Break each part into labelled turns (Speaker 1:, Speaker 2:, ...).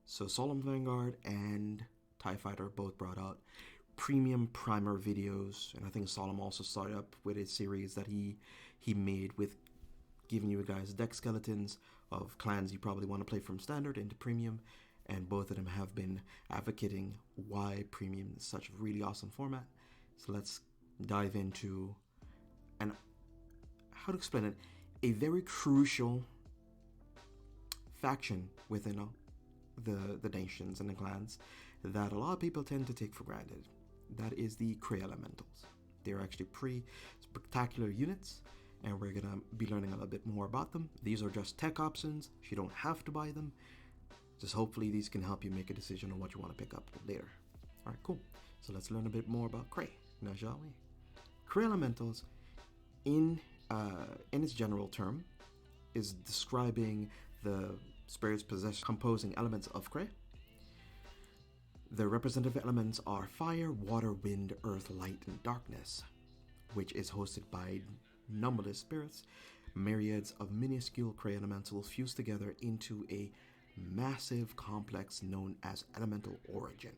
Speaker 1: So Solemn, Vanguard, and TIE Fighter both brought out premium primer videos, and I think Solemn also started up with a series that he made with giving you guys deck skeletons of clans you probably want to play from standard into premium, and both of them have been advocating why premium is such a really awesome format. So let's dive into, and how to explain it, a very crucial faction within the nations and the clans that a lot of people tend to take for granted. That is the Cray Elementals. They're actually pretty spectacular units, and we're gonna be learning a little bit more about them. These are just tech options, so you don't have to buy them. Just hopefully these can help you make a decision on what you want to pick up later. Alright, cool. So let's learn a bit more about Cray, now shall we? Cray Elementals, in its general term, is describing the spirits possessed composing elements of Cray. The representative elements are fire, water, wind, earth, light, and darkness, which is hosted by numberless spirits. Myriads of minuscule Cray elementals fused together into a massive complex known as elemental origin.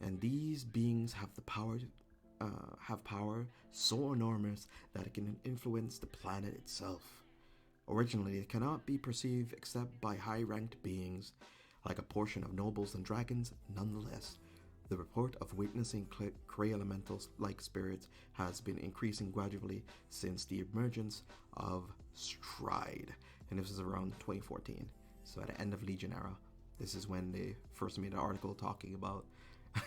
Speaker 1: And these beings have the power so enormous that it can influence the planet itself. Originally, it cannot be perceived except by high-ranked beings, like a portion of nobles and dragons. Nonetheless, the report of witnessing Cray elementals like spirits has been increasing gradually since the emergence of Stride, and this is around 2014. So at the end of Legion era, this is when they first made an article talking about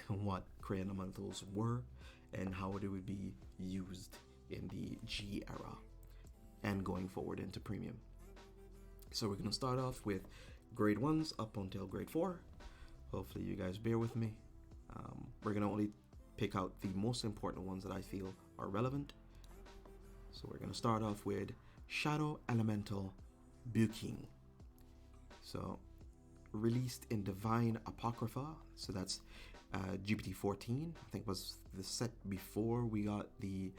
Speaker 1: what Cray elementals were and how they would be used in the G era and going forward into premium. So we're going to start off with grade 1s up until grade 4. Hopefully you guys bear with me. We're going to only pick out the most important ones that I feel are relevant. So we're going to start off with Shadow Elemental Buking. So released in Divine Apocrypha, so that's GPT-14, I think was the set before we got the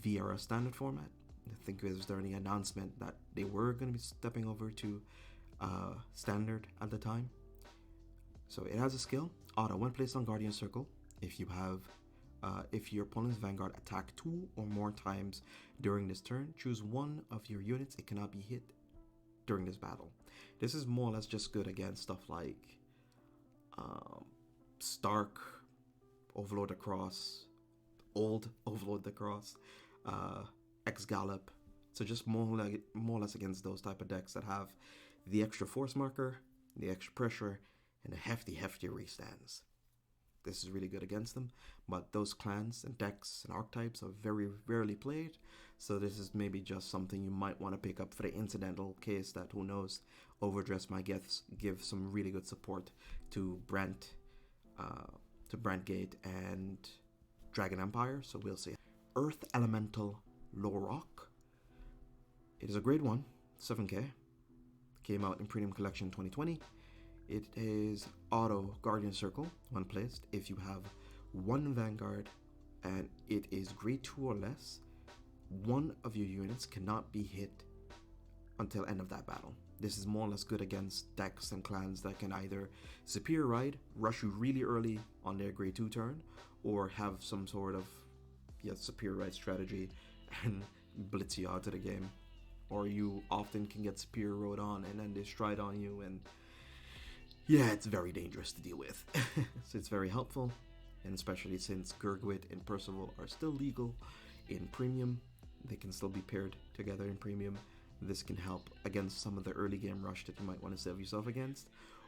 Speaker 1: VRS standard format. I think it was during the announcement that they were going to be stepping over to standard at the time. So it has a skill, auto, when placed on Guardian Circle, if your opponent's Vanguard attack 2 or more times during this turn, choose one of your units. It cannot be hit during this battle. This is more or less just good against stuff like Stark, Overlord Across, Old Overlord Across, X-Gallop. So just more or less against those type of decks that have the extra force marker, the extra pressure, and the hefty restands. This is really good against them, but those clans and decks and archetypes are very rarely played, so this is maybe just something you might want to pick up for the incidental case that, who knows, Overdress might give some really good support to Brandgate and Dragon Empire, so we'll see. Earth Elemental Lorac. It is a grade 1, 7k. Came out in Premium Collection 2020. It is auto Guardian Circle when placed. If you have one Vanguard and it is grade 2 or less, one of your units cannot be hit until end of that battle. This is more or less good against decks and clans that can either Superior Ride, rush you really early on their grade 2 turn, or have some sort of Superior Ride strategy and blitz you out of the game. Or you often can get Superior Road on and then they stride on you, and it's very dangerous to deal with. So it's very helpful, and especially since Gurgwit and Percival are still legal in Premium, they can still be paired together in Premium. This can help against some of the early game rush that you might want to save yourself against,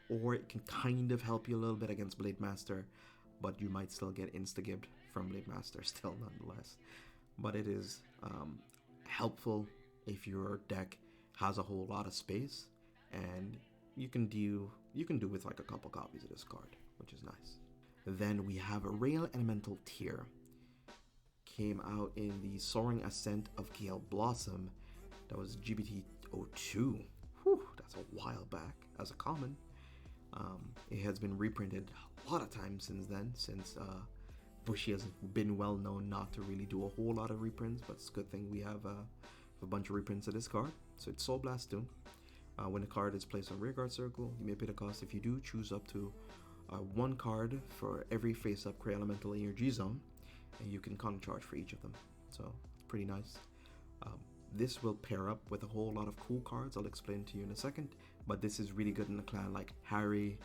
Speaker 1: or it can kind of help you a little bit against Blade Master, but you might still get insta-gibbed from Blade Master still nonetheless. But it is helpful if your deck has a whole lot of space, and you can do with like a couple copies of this card, which is nice. Then we have a Rail Elemental Tier. Came out in the Soaring Ascent of Gale Blossom. That was GPT-02. Whew, that's a while back as a common. It has been reprinted a lot of times since then, since Bushy has been well known not to really do a whole lot of reprints, but it's a good thing we have a bunch of reprints of this card. So it's Soul Blast 2. When a card is placed on rearguard circle, you may pay the cost. If you do, choose up to one card for every face-up Cray Elemental in your G zone, and you can counter charge for each of them. So it's pretty nice. This will pair up with a whole lot of cool cards I'll explain to you in a second, but this is really good in a clan like Harry,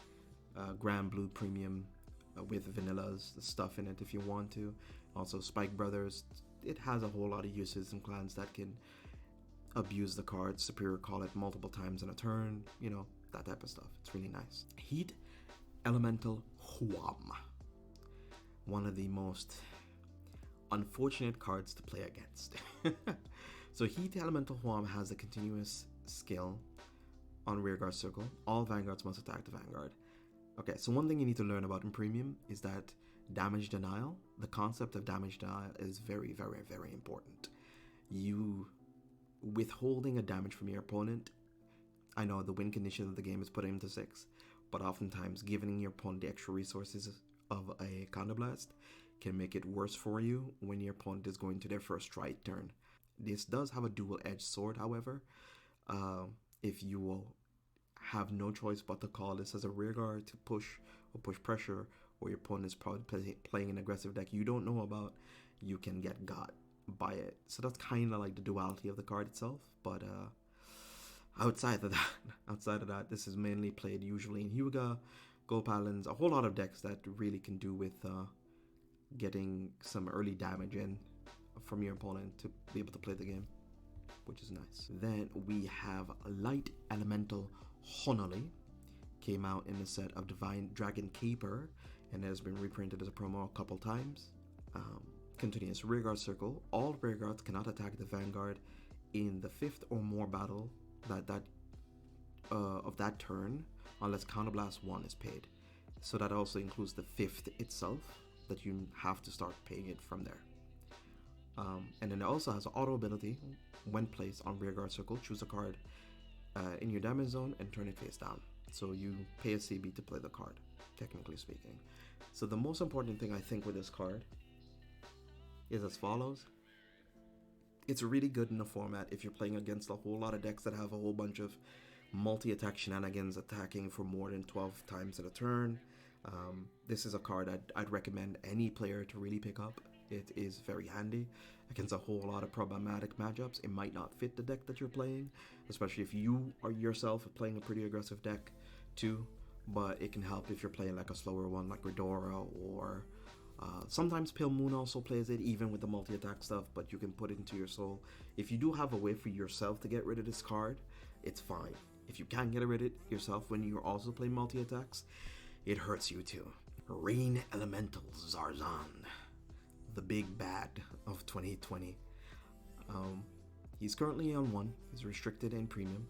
Speaker 1: Grand Blue Premium with Vanilla's stuff in it if you want to. Also Spike Brothers. It has a whole lot of uses in clans that can abuse the card, superior call it multiple times in a turn, you know, that type of stuff. It's really nice. Heat Elemental Huam. One of the most unfortunate cards to play against. So Heat Elemental Huam has a continuous skill on rearguard circle. All Vanguards must attack the Vanguard. Okay, so one thing you need to learn about in Premium is that damage denial, the concept of damage denial is very, very, very important. You withholding a damage from your opponent, I know the win condition of the game is putting him to 6, but oftentimes giving your opponent the extra resources of a counterblast can make it worse for you when your opponent is going to their first strike turn. This does have a dual-edged sword, however. If you will have no choice but to call this as a rearguard to push or push pressure, or your opponent is probably playing an aggressive deck you don't know about, you can get got by it. So that's kind of like the duality of the card itself. But outside of that, this is mainly played usually in Hyuga, Go Paladins, a whole lot of decks that really can do with getting some early damage in from your opponent to be able to play the game, which is nice. Then we have Light Elemental Honolly. Came out in the set of Divine Dragon Caper and has been reprinted as a promo a couple times. Continuous rearguard circle. All rearguards cannot attack the Vanguard in the 5th or more battle of that turn unless Counterblast 1 is paid. So that also includes the 5th itself, that you have to start paying it from there. And then it also has an auto ability. When placed on rearguard circle, choose a card in your damage zone and turn it face down. So you pay a CB to play the card, technically speaking. So the most important thing I think with this card is as follows. It's really good in the format if you're playing against a whole lot of decks that have a whole bunch of multi-attack shenanigans attacking for more than 12 times in a turn. This is a card I'd recommend any player to really pick up. It is very handy against a whole lot of problematic matchups. It might not fit the deck that you're playing, especially if you are yourself playing a pretty aggressive deck too, but it can help if you're playing like a slower one like Redora, or sometimes Pale Moon also plays it even with the multi-attack stuff, but you can put it into your soul. If you do have a way for yourself to get rid of this card, it's fine. If you can't get rid of it yourself when you're also playing multi-attacks, it hurts you too. Rain Elemental Zarzan, the big bad of 2020. He's currently on 1. He's restricted in Premium.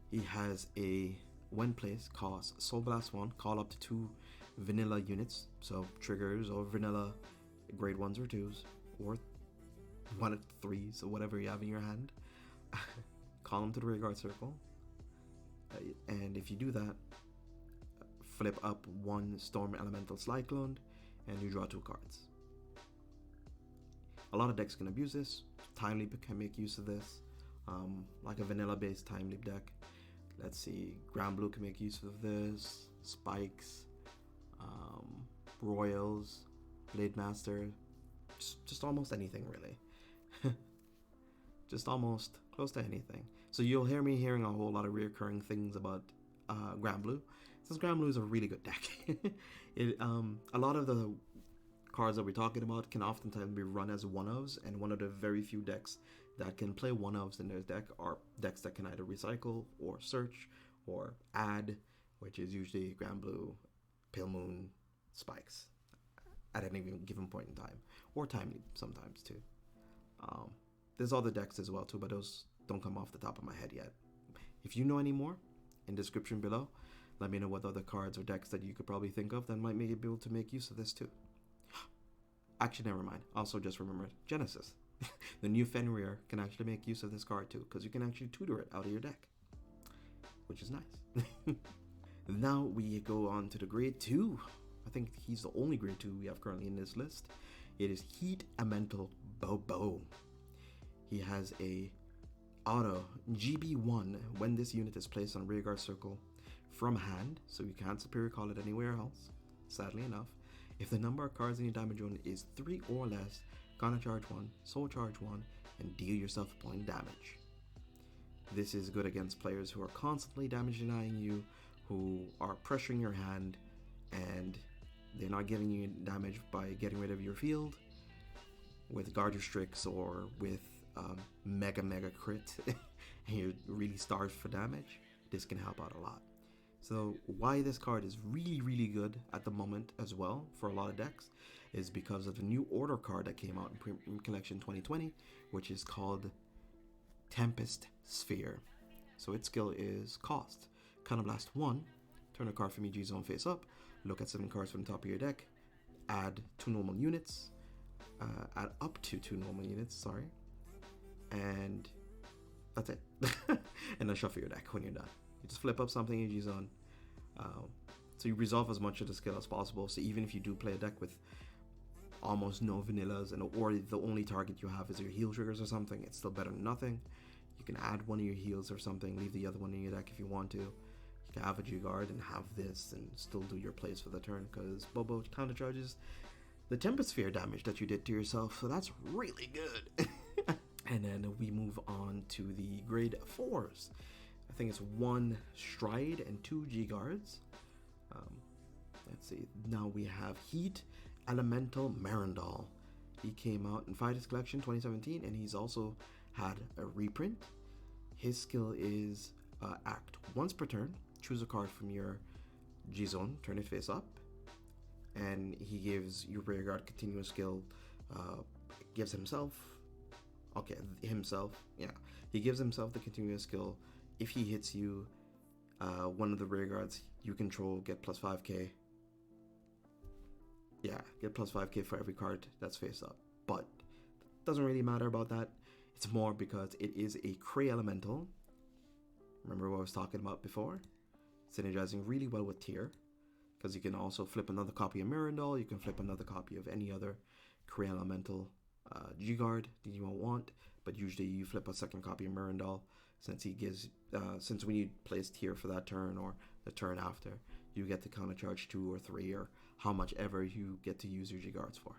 Speaker 1: He has a, when placed, cost Soul Blast 1, call up to 2 vanilla units, so triggers or vanilla grade 1s or 2s, or 1 of 3s, or whatever you have in your hand. Call them to the rearguard circle, and if you do that, flip up 1 Storm Elemental Cyclone, and you draw 2 cards. A lot of decks can abuse this. Time Leap can make use of this, like a vanilla based Time Leap deck. Let's see, Grand Blue can make use of this, Spikes, Royals, Blade Master, just almost anything really. Just almost close to anything. So you'll hear me hearing a whole lot of reoccurring things about Grand Blue, since Grand Blue is a really good deck. A lot of the cards that we're talking about can oftentimes be run as one-ofs, and one of the very few decks that can play one-ofs in their deck are decks that can either recycle or search or add, which is usually Grand Blue, Pale Moon, Spikes at any given point in time, or Time Leap sometimes too. There's other decks as well too, but those don't come off the top of my head yet. If you know any more, in the description below, let me know what other cards or decks that you could probably think of that might be able to make use of this too. Actually, never mind. Also, just remembered Genesis. The new Fenrir can actually make use of this card too, because you can actually tutor it out of your deck, which is nice. Now we go on to the grade 2. I think he's the only grade 2 we have currently in this list. It is Heat Elemental Bobo. He has a Auto GB1. When this unit is placed on rearguard circle from hand, so you can't superior call it anywhere else, sadly enough, if the number of cards in your damage zone is 3 or less, counter charge 1, soul charge 1, and deal yourself a point damage. This is good against players who are constantly damage denying you, who are pressuring your hand, and they're not giving you damage by getting rid of your field with guard restricts or with mega crit and you're really starved for damage. This can help out a lot. So why this card is really good at the moment as well for a lot of decks is because of the new order card that came out in Premium Collection 2020, which is called Tempest Sphere. So its skill is cost. Counterblast 1, turn a card from your G zone face up, look at 7 cards from the top of your deck, add 2 normal units, add up to 2 normal units, sorry, and that's it. And then shuffle your deck when you're done. You just flip up something in your G zone. So you resolve as much of the skill as possible. So even if you do play a deck with almost no vanillas or the only target you have is your heal triggers or something, it's still better than nothing. You can add one of your heals or something, leave the other one in your deck if you want to. You can have a G-Guard and have this and still do your plays for the turn, because Bobo countercharges the Tempest Sphere damage that you did to yourself, so that's really good. And then we move on to the grade 4s. I think it's 1 Stride and 2 G-Guards. Let's see, now we have Heat Elemental Marindal. He came out in Fighters Collection 2017, and he's also had a reprint. His skill is act once per turn, choose a card from your G zone, turn it face up, and he gives your rear guard continuous skill, gives himself, he gives himself the continuous skill. If he hits you, one of the rear guards you control get plus 5k. Yeah, get plus 5k for every card that's face up. But doesn't really matter about that. It's more because it is a Cray Elemental. Remember what I was talking about before? Synergizing really well with Tier, because you can also flip another copy of Mirandol. You can flip another copy of any other Cray Elemental G-Guard that you want, but usually you flip a second copy of Mirandol, since he gives, since when you place Tier for that turn or the turn after, you get to counter charge 2 or 3 or how much ever you get to use your G-Guards for.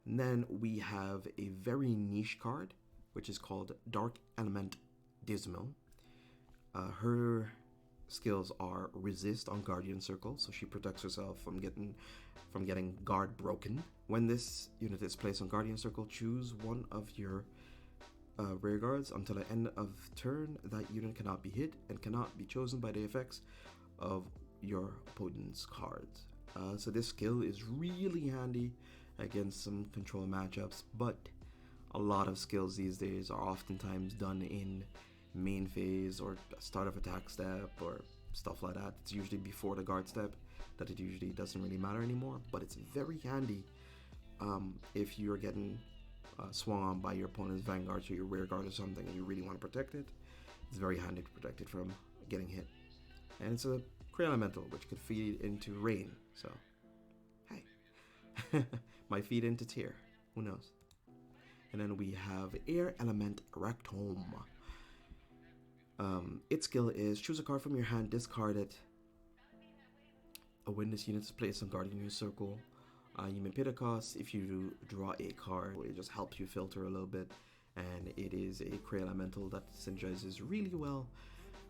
Speaker 1: And then we have a very niche card, which is called Dark Element Dismal. Her skills are resist on Guardian Circle, so she protects herself from getting guard broken. When this unit is placed on Guardian Circle, choose one of your rear guards until the end of turn. That unit cannot be hit and cannot be chosen by the effects of your opponent's cards. So this skill is really handy against some control matchups, but a lot of skills these days are oftentimes done in main phase or start of attack step or stuff like that. It's usually before the guard step that it usually doesn't really matter anymore, but it's very handy if you're getting swung on by your opponent's Vanguard or your rear guard or something and you really want to protect it. It's very handy to protect it from getting hit. And it's a Cray Elemental, which could feed into Rain, so hey. Might feed into Tier, who knows. And then we have Air Element Rectome. Its skill is choose a card from your hand, discard it. When this unit is placed on Guardian Circle, you may pay the cost. If you draw a card, it just helps you filter a little bit, and it is a Cray Elemental that synergizes really well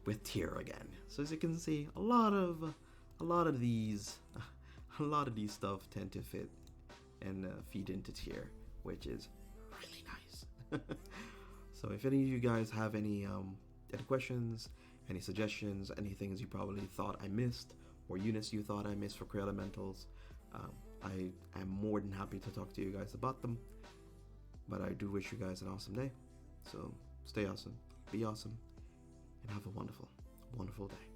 Speaker 1: with Tier again. So as you can see, a lot of these stuff tend to fit and feed into Tier, which is really nice. So if any of you guys have any questions, any suggestions, any things you probably thought I missed, or units you thought I missed for Cray Elementals, I am more than happy to talk to you guys about them. But I do wish you guys an awesome day. So stay awesome, be awesome, and have a wonderful, wonderful day.